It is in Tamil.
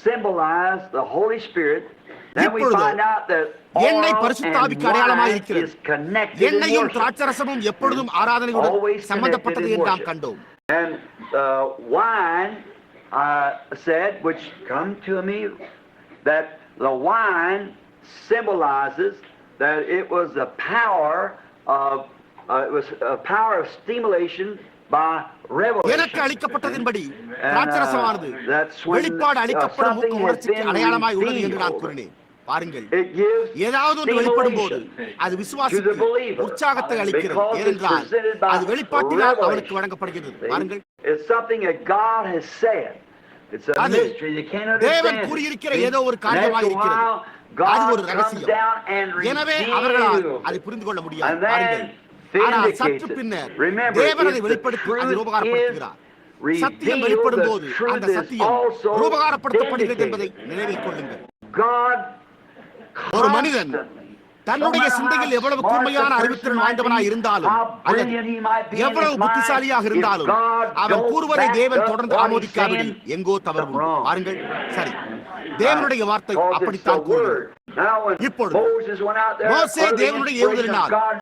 symbolize the Holy Spirit. Then we find out that எண்ணெய் oil பரிசுத்தாவிக்கு and அடையாளமாய் wine இருக்கிறது. is connected in எண்ணெயும் worship. திராட்சரசமும் எப்பொழுதும் ஆராதனையுடன் Always சம்பந்தப்பட்டது connected in என்று நாம் worship. கண்டோம். And wine said, which come to me, that the wine symbolizes that it was the power of it was a power of stimulation by revelation. எனக்கு அளிக்கப்பட்டதின்படி திராட்சரசமானது That's when வெளிப்பாடு அளிக்கப்படும் something ஊக்க has உணர்ச்சிக்கு been அடையாளமாய் உள்ளது என்று நான் revealed. கூறினேன். பாருங்கள், It gives ஏதாவது ஒன்று வெளிப்படும் போது stimulation அது to the விசுவாசிக்கு believer உற்சாகத்தை அளிக்கிறது. because it's ஏனென்றால் presented by அது வெளிப்பாட்டினால் அவனுக்கு revelation. வழங்கப்படுகிறது. See? பாருங்கள், It's something that God has said. It's a அது mystery you can't தேவன் understand. கூறியிருக்கிற See? ஏதோ ஒரு And காரியமாய் after a இருக்கிறது. while, அது God ஒரு comes ரகசியம். down and எனவே அவர்களால் reveals அதை it. புரிந்து கொள்ள முடியாது. And then பாருங்கள், ஆனால் vindicates சற்று it. பின்னர் Remember, தேவன் அதை if the வெளிப்படுத்தி அதை truth உபகாரப்படுத்துகிறார். is சத்தியம் revealed, வெளிப்படும் the போது அந்த truth is சத்தியம் also உபகாரப்படுத்தப்படுகிறது என்பதை vindicated. நினைவில் கொள்ளுங்கள். God ஒரு மனிதன் constantly, தன்னுடைய no matter சிந்தையில் how எவ்வளவு smart கூர்மையான the அறிவுத்திறன் person வாய்ந்தவனாய் might be, இருந்தாலும் how அல்லது brilliant he might be in எவ்வளவு his mind, புத்திசாலியாக if இருந்தாலும் God அவன் don't கூறுவதை back தேவன் up தொடர்ந்து what he's ஆமோதிக்காவிடில் saying, எங்கோ தவறு something உண்டு. wrong. பாருங்கள், சரி, தேவனுடைய வார்த்தை Because it's அப்படித்தான் the கூறுகிறது. word. Now when இப்பொழுது Moses went out there மோசே under the தேவனுடைய inspiration of ஏவுதலினால் God,